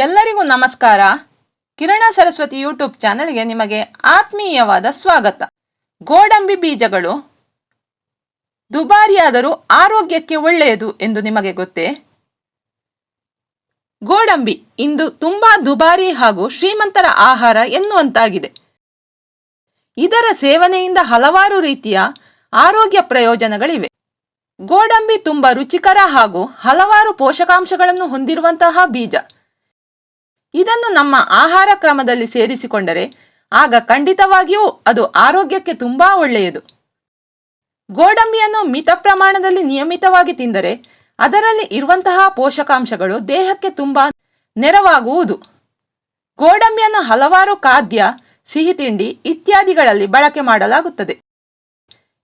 ಎಲ್ಲರಿಗೂ ನಮಸ್ಕಾರ. ಕಿರಣ ಸರಸ್ವತಿ ಯೂಟ್ಯೂಬ್ ಚಾನೆಲ್ಗೆ ನಿಮಗೆ ಆತ್ಮೀಯವಾದ ಸ್ವಾಗತ. ಗೋಡಂಬಿ ಬೀಜಗಳು ದುಬಾರಿಯಾದರೂ ಆರೋಗ್ಯಕ್ಕೆ ಒಳ್ಳೆಯದು ಎಂದು ನಿಮಗೆ ಗೊತ್ತೇ? ಗೋಡಂಬಿ ಇಂದು ತುಂಬಾ ದುಬಾರಿ ಹಾಗೂ ಶ್ರೀಮಂತರ ಆಹಾರ ಎನ್ನುವಂತಾಗಿದೆ. ಇದರ ಸೇವನೆಯಿಂದ ಹಲವಾರು ರೀತಿಯ ಆರೋಗ್ಯ ಪ್ರಯೋಜನಗಳಿವೆ. ಗೋಡಂಬಿ ತುಂಬಾ ರುಚಿಕರ ಹಾಗೂ ಹಲವಾರು ಪೋಷಕಾಂಶಗಳನ್ನು ಹೊಂದಿರುವಂತಹ ಬೀಜ. ಇದನ್ನು ನಮ್ಮ ಆಹಾರ ಕ್ರಮದಲ್ಲಿ ಸೇರಿಸಿಕೊಂಡರೆ ಆಗ ಖಂಡಿತವಾಗಿಯೂ ಅದು ಆರೋಗ್ಯಕ್ಕೆ ತುಂಬಾ ಒಳ್ಳೆಯದು. ಗೋಡಂಬಿಯನ್ನು ಮಿತ ಪ್ರಮಾಣದಲ್ಲಿ ನಿಯಮಿತವಾಗಿ ತಿಂದರೆ ಅದರಲ್ಲಿ ಇರುವಂತಹ ಪೋಷಕಾಂಶಗಳು ದೇಹಕ್ಕೆ ತುಂಬಾ ನೆರವಾಗುವುದು. ಗೋಡಂಬಿಯನ್ನು ಹಲವಾರು ಖಾದ್ಯ, ಸಿಹಿ ತಿಂಡಿ ಇತ್ಯಾದಿಗಳಲ್ಲಿ ಬಳಕೆ ಮಾಡಲಾಗುತ್ತದೆ.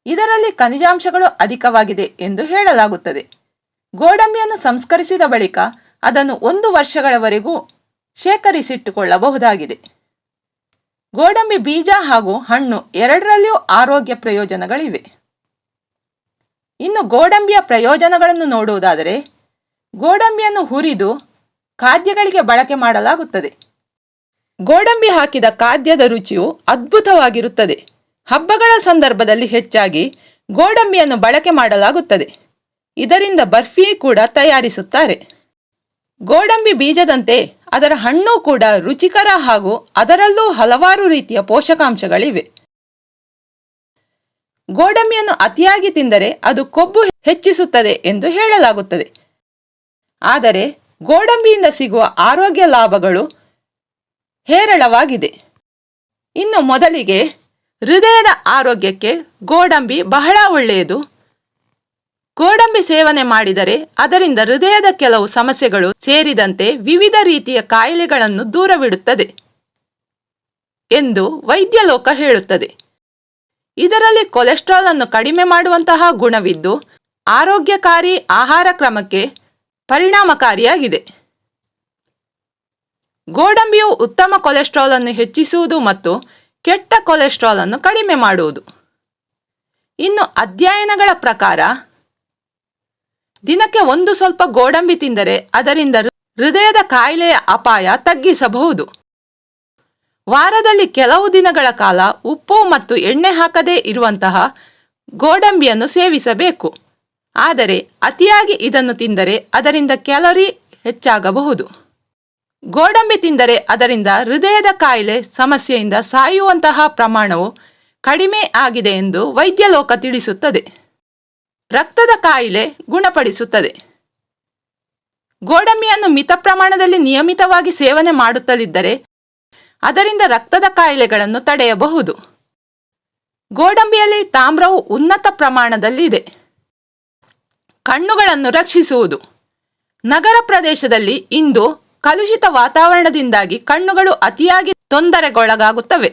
ಇದರಲ್ಲಿ ಖನಿಜಾಂಶಗಳು ಅಧಿಕವಾಗಿದೆ ಎಂದು ಹೇಳಲಾಗುತ್ತದೆ. ಗೋಡಂಬಿಯನ್ನು ಸಂಸ್ಕರಿಸಿದ ಬಳಿಕ ಅದನ್ನು 1 ವರ್ಷಗಳವರೆಗೂ ಶೇಖರಿಸಿಟ್ಟುಕೊಳ್ಳಬಹುದಾಗಿದೆ. ಗೋಡಂಬಿ ಬೀಜ ಹಾಗೂ ಹಣ್ಣು ಎರಡರಲ್ಲಿಯೂ ಆರೋಗ್ಯ ಪ್ರಯೋಜನಗಳಿವೆ. ಇನ್ನು ಗೋಡಂಬಿಯ ಪ್ರಯೋಜನಗಳನ್ನು ನೋಡುವುದಾದರೆ, ಗೋಡಂಬಿಯನ್ನು ಹುರಿದು ಖಾದ್ಯಗಳಿಗೆ ಬಳಕೆ ಮಾಡಲಾಗುತ್ತದೆ. ಗೋಡಂಬಿ ಹಾಕಿದ ಖಾದ್ಯದ ರುಚಿಯು ಅದ್ಭುತವಾಗಿರುತ್ತದೆ. ಹಬ್ಬಗಳ ಸಂದರ್ಭದಲ್ಲಿ ಹೆಚ್ಚಾಗಿ ಗೋಡಂಬಿಯನ್ನು ಬಳಕೆ ಮಾಡಲಾಗುತ್ತದೆ. ಇದರಿಂದ ಬರ್ಫಿ ಕೂಡ ತಯಾರಿಸುತ್ತಾರೆ. ಗೋಡಂಬಿ ಬೀಜದಂತೆ ಅದರ ಹಣ್ಣು ಕೂಡ ರುಚಿಕರ ಹಾಗೂ ಅದರಲ್ಲೂ ಹಲವಾರು ರೀತಿಯ ಪೋಷಕಾಂಶಗಳಿವೆ. ಗೋಡಂಬಿಯನ್ನು ಅತಿಯಾಗಿ ತಿಂದರೆ ಅದು ಕೊಬ್ಬು ಹೆಚ್ಚಿಸುತ್ತದೆ ಎಂದು ಹೇಳಲಾಗುತ್ತದೆ. ಆದರೆ ಗೋಡಂಬಿಯಿಂದ ಸಿಗುವ ಆರೋಗ್ಯ ಲಾಭಗಳು ಹೇರಳವಾಗಿದೆ. ಇನ್ನು ಮೊದಲಿಗೆ ಹೃದಯದ ಆರೋಗ್ಯಕ್ಕೆ ಗೋಡಂಬಿ ಬಹಳ ಒಳ್ಳೆಯದು. ಗೋಡಂಬಿ ಸೇವನೆ ಮಾಡಿದರೆ ಅದರಿಂದ ಹೃದಯದ ಕೆಲವು ಸಮಸ್ಯೆಗಳು ಸೇರಿದಂತೆ ವಿವಿಧ ರೀತಿಯ ಕಾಯಿಲೆಗಳನ್ನು ದೂರವಿಡುತ್ತದೆ ಎಂದು ವೈದ್ಯ ಲೋಕ ಹೇಳುತ್ತದೆ. ಇದರಲ್ಲಿ ಕೊಲೆಸ್ಟ್ರಾಲ್ ಅನ್ನು ಕಡಿಮೆ ಮಾಡುವಂತಹ ಗುಣವಿದ್ದು ಆರೋಗ್ಯಕಾರಿ ಆಹಾರ ಕ್ರಮಕ್ಕೆ ಪರಿಣಾಮಕಾರಿಯಾಗಿದೆ. ಗೋಡಂಬಿಯು ಉತ್ತಮ ಕೊಲೆಸ್ಟ್ರಾಲ್ ಅನ್ನು ಹೆಚ್ಚಿಸುವುದು ಮತ್ತು ಕೆಟ್ಟ ಕೊಲೆಸ್ಟ್ರಾಲ್ ಅನ್ನು ಕಡಿಮೆ ಮಾಡುವುದು. ಇನ್ನು ಅಧ್ಯಯನಗಳ ಪ್ರಕಾರ ದಿನಕ್ಕೆ ಒಂದು ಸ್ವಲ್ಪ ಗೋಡಂಬಿ ತಿಂದರೆ ಅದರಿಂದ ಹೃದಯದ ಕಾಯಿಲೆಯ ಅಪಾಯ ತಗ್ಗಿಸಬಹುದು. ವಾರದಲ್ಲಿ ಕೆಲವು ದಿನಗಳ ಕಾಲ ಉಪ್ಪು ಮತ್ತು ಎಣ್ಣೆ ಹಾಕದೇ ಇರುವಂತಹ ಗೋಡಂಬಿಯನ್ನು ಸೇವಿಸಬೇಕು. ಆದರೆ ಅತಿಯಾಗಿ ಇದನ್ನು ತಿಂದರೆ ಅದರಿಂದ ಕ್ಯಾಲೋರಿ ಹೆಚ್ಚಾಗಬಹುದು. ಗೋಡಂಬಿ ತಿಂದರೆ ಅದರಿಂದ ಹೃದಯದ ಕಾಯಿಲೆ ಸಮಸ್ಯೆಯಿಂದ ಸಾಯುವಂತಹ ಪ್ರಮಾಣವು ಕಡಿಮೆ ಆಗಿದೆ ಎಂದು ವೈದ್ಯ ಲೋಕ ತಿಳಿಸುತ್ತದೆ. ರಕ್ತದ ಕಾಯಿಲೆ ಗುಣಪಡಿಸುತ್ತದೆ. ಗೋಡಂಬಿಯನ್ನು ಮಿತ ಪ್ರಮಾಣದಲ್ಲಿ ನಿಯಮಿತವಾಗಿ ಸೇವನೆ ಮಾಡುತ್ತಲಿದ್ದರೆ ಅದರಿಂದ ರಕ್ತದ ಕಾಯಿಲೆಗಳನ್ನು ತಡೆಯಬಹುದು. ಗೋಡಂಬಿಯಲ್ಲಿ ತಾಮ್ರವು ಉನ್ನತ ಪ್ರಮಾಣದಲ್ಲಿದೆ. ಕಣ್ಣುಗಳನ್ನು ರಕ್ಷಿಸುವುದು. ನಗರ ಪ್ರದೇಶದಲ್ಲಿ ಇಂದು ಕಲುಷಿತ ವಾತಾವರಣದಿಂದಾಗಿ ಕಣ್ಣುಗಳು ಅತಿಯಾಗಿ ತೊಂದರೆಗೊಳಗಾಗುತ್ತವೆ.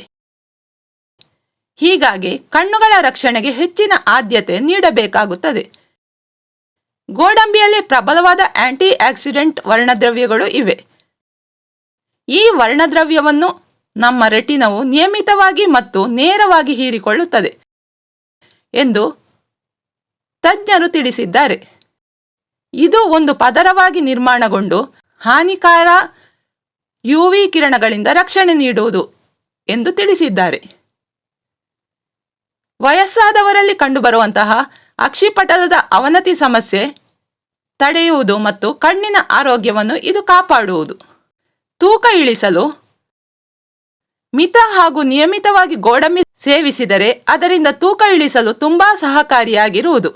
ಹೀಗಾಗಿ ಕಣ್ಣುಗಳ ರಕ್ಷಣೆಗೆ ಹೆಚ್ಚಿನ ಆದ್ಯತೆ ನೀಡಬೇಕಾಗುತ್ತದೆ. ಗೋಡಂಬಿಯಲ್ಲಿ ಪ್ರಬಲವಾದ ಆಂಟಿ ಆಕ್ಸಿಡೆಂಟ್ ವರ್ಣದ್ರವ್ಯಗಳು ಇವೆ. ಈ ವರ್ಣದ್ರವ್ಯವನ್ನು ನಮ್ಮ ರೆಟಿನವು ನಿಯಮಿತವಾಗಿ ಮತ್ತು ನೇರವಾಗಿ ಹೀರಿಕೊಳ್ಳುತ್ತದೆ ಎಂದು ತಜ್ಞರು ತಿಳಿಸಿದ್ದಾರೆ. ಇದು ಒಂದು ಪದರವಾಗಿ ನಿರ್ಮಾಣಗೊಂಡು ಹಾನಿಕಾರ ಯುವಿ ಕಿರಣಗಳಿಂದ ರಕ್ಷಣೆ ನೀಡುವುದು ಎಂದು ತಿಳಿಸಿದ್ದಾರೆ. ವಯಸ್ಸಾದವರಲ್ಲಿ ಕಂಡುಬರುವಂತಹ ಅಕ್ಷಿಪಟಲದ ಅವನತಿ ಸಮಸ್ಯೆ ತಡೆಯುವುದು ಮತ್ತು ಕಣ್ಣಿನ ಆರೋಗ್ಯವನ್ನು ಇದು ಕಾಪಾಡುವುದು. ತೂಕ ಇಳಿಸಲು ಮಿತ ಹಾಗೂ ನಿಯಮಿತವಾಗಿ ಗೋಡಂಬಿ ಸೇವಿಸಿದರೆ ಅದರಿಂದ ತೂಕ ಇಳಿಸಲು ತುಂಬಾ ಸಹಕಾರಿಯಾಗಿರುವುದು.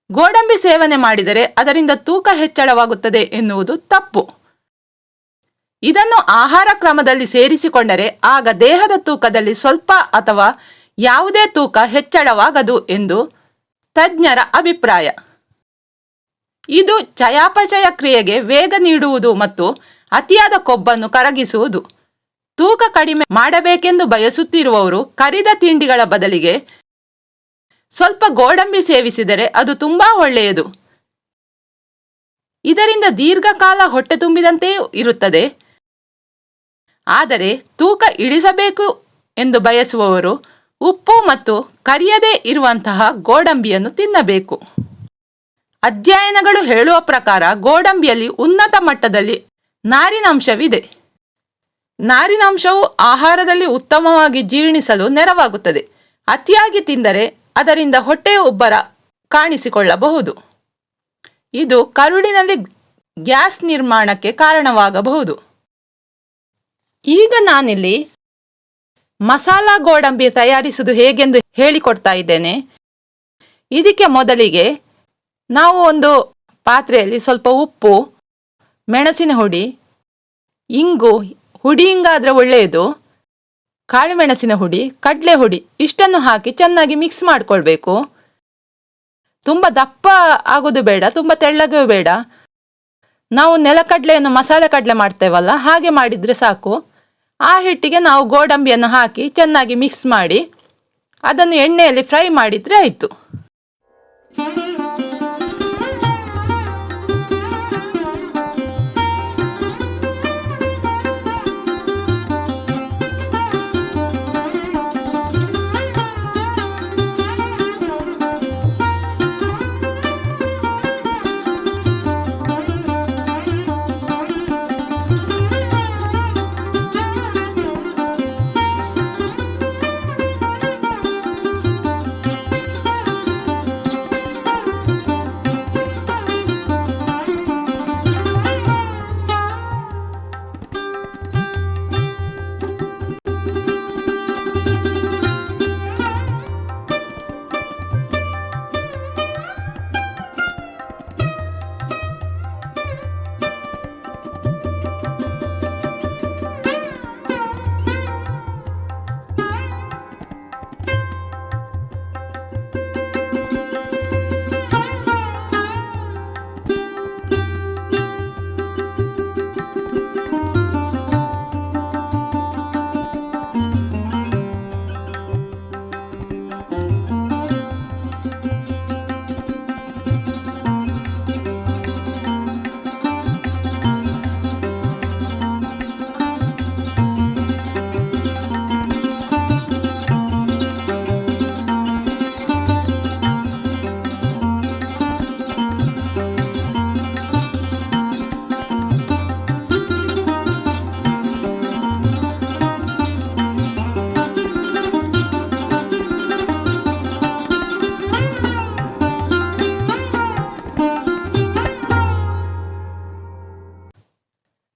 ಗೋಡಂಬಿ ಸೇವನೆ ಮಾಡಿದರೆ ಅದರಿಂದ ತೂಕ ಹೆಚ್ಚಳವಾಗುತ್ತದೆ ಎನ್ನುವುದು ತಪ್ಪು. ಇದನ್ನು ಆಹಾರ ಕ್ರಮದಲ್ಲಿ ಸೇರಿಸಿಕೊಂಡರೆ ಆಗ ದೇಹದ ತೂಕದಲ್ಲಿ ಸ್ವಲ್ಪ ಅಥವಾ ಯಾವುದೇ ತೂಕ ಹೆಚ್ಚಳವಾಗದು ಎಂದು ತಜ್ಞರ ಅಭಿಪ್ರಾಯ. ಇದು ಚಯಾಪಚಯ ಕ್ರಿಯೆಗೆ ವೇಗ ನೀಡುವುದು ಮತ್ತು ಅತಿಯಾದ ಕೊಬ್ಬನ್ನು ಕರಗಿಸುವುದು. ತೂಕ ಕಡಿಮೆ ಮಾಡಬೇಕೆಂದು ಬಯಸುತ್ತಿರುವವರು ಕರಿದ ತಿಂಡಿಗಳ ಬದಲಿಗೆ ಸ್ವಲ್ಪ ಗೋಡಂಬಿ ಸೇವಿಸಿದರೆ ಅದು ತುಂಬಾ ಒಳ್ಳೆಯದು. ಇದರಿಂದ ದೀರ್ಘಕಾಲ ಹೊಟ್ಟೆ ತುಂಬಿದಂತೆಯೂ ಇರುತ್ತದೆ. ಆದರೆ ತೂಕ ಇಳಿಸಬೇಕು ಎಂದು ಬಯಸುವವರು ಉಪ್ಪು ಮತ್ತು ಕರಿಯದೇ ಇರುವಂತಹ ಗೋಡಂಬಿಯನ್ನು ತಿನ್ನಬೇಕು. ಅಧ್ಯಯನಗಳು ಹೇಳುವ ಪ್ರಕಾರ ಗೋಡಂಬಿಯಲ್ಲಿ ಉನ್ನತ ಮಟ್ಟದಲ್ಲಿ ನಾರಿನಾಂಶವಿದೆ. ನಾರಿನಾಂಶವು ಆಹಾರದಲ್ಲಿ ಉತ್ತಮವಾಗಿ ಜೀರ್ಣಿಸಲು ನೆರವಾಗುತ್ತದೆ. ಅತಿಯಾಗಿ ತಿಂದರೆ ಅದರಿಂದ ಹೊಟ್ಟೆಯ ಉಬ್ಬರ ಕಾಣಿಸಿಕೊಳ್ಳಬಹುದು. ಇದು ಕರುಳಿನಲ್ಲಿ ಗ್ಯಾಸ್ ನಿರ್ಮಾಣಕ್ಕೆ ಕಾರಣವಾಗಬಹುದು. ಈಗ ನಾನಿಲ್ಲಿ ಮಸಾಲಾ ಗೋಡಂಬಿ ತಯಾರಿಸುವುದು ಹೇಗೆಂದು ಹೇಳಿಕೊಡ್ತಾ ಇದ್ದೇನೆ. ಇದಕ್ಕೆ ಮೊದಲಿಗೆ ನಾವು ಒಂದು ಪಾತ್ರೆಯಲ್ಲಿ ಸ್ವಲ್ಪ ಉಪ್ಪು, ಮೆಣಸಿನ ಹುಡಿ, ಇಂಗು, ಹುಡಿ ಇಂಗಾದರೆ ಒಳ್ಳೆಯದು, ಕಾಳುಮೆಣಸಿನ ಹುಡಿ, ಕಡಲೆ ಹುಡಿ ಇಷ್ಟನ್ನು ಹಾಕಿ ಚೆನ್ನಾಗಿ ಮಿಕ್ಸ್ ಮಾಡಿಕೊಳ್ಬೇಕು. ತುಂಬ ದಪ್ಪ ಆಗೋದು ಬೇಡ, ತುಂಬ ತೆಳ್ಳಗೂ ಬೇಡ. ನಾವು ನೆಲಕಡಲೆಯನ್ನು ಮಸಾಲೆ ಕಡಲೆ ಮಾಡ್ತೇವಲ್ಲ, ಹಾಗೆ ಮಾಡಿದರೆ ಸಾಕು. ಆ ಹಿಟ್ಟಿಗೆ ನಾವು ಗೋಡಂಬಿಯನ್ನು ಹಾಕಿ ಚೆನ್ನಾಗಿ ಮಿಕ್ಸ್ ಮಾಡಿ ಅದನ್ನು ಎಣ್ಣೆಯಲ್ಲಿ ಫ್ರೈ ಮಾಡಿದರೆ ಆಯಿತು.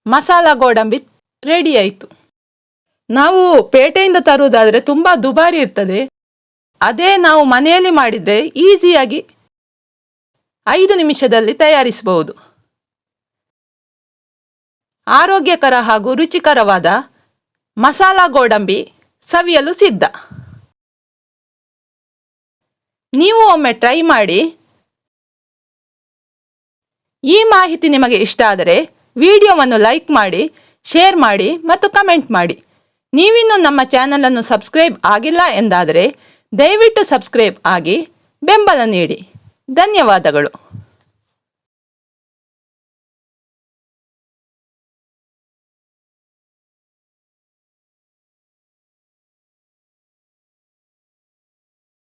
ಮಸಾಲ ಗೋಡಂಬಿ ರೆಡಿ ಆಯಿತು. ನಾವು ಪೇಟೆಯಿಂದ ತರುವುದಾದರೆ ತುಂಬ ದುಬಾರಿ ಇರ್ತದೆ. ಅದೇ ನಾವು ಮನೆಯಲ್ಲಿ ಮಾಡಿದರೆ ಈಸಿಯಾಗಿ 5 ನಿಮಿಷದಲ್ಲಿ ತಯಾರಿಸಬಹುದು. ಆರೋಗ್ಯಕರ ಹಾಗೂ ರುಚಿಕರವಾದ ಮಸಾಲ ಗೋಡಂಬಿ ಸವಿಯಲು ಸಿದ್ಧ. ನೀವು ಒಮ್ಮೆ ಟ್ರೈ ಮಾಡಿ. ಈ ಮಾಹಿತಿ ನಿಮಗೆ ಇಷ್ಟ ಆದರೆ ವಿಡಿಯೋವನ್ನು ಲೈಕ್ ಮಾಡಿ, ಶೇರ್ ಮಾಡಿ ಮತ್ತು ಕಮೆಂಟ್ ಮಾಡಿ. ನೀವಿನ್ನೂ ನಮ್ಮ ಚಾನಲನ್ನು ಸಬ್ಸ್ಕ್ರೈಬ್ ಆಗಿಲ್ಲ ಎಂದಾದರೆ ದಯವಿಟ್ಟು ಸಬ್ಸ್ಕ್ರೈಬ್ ಆಗಿ ಬೆಂಬಲ ನೀಡಿ. ಧನ್ಯವಾದಗಳು.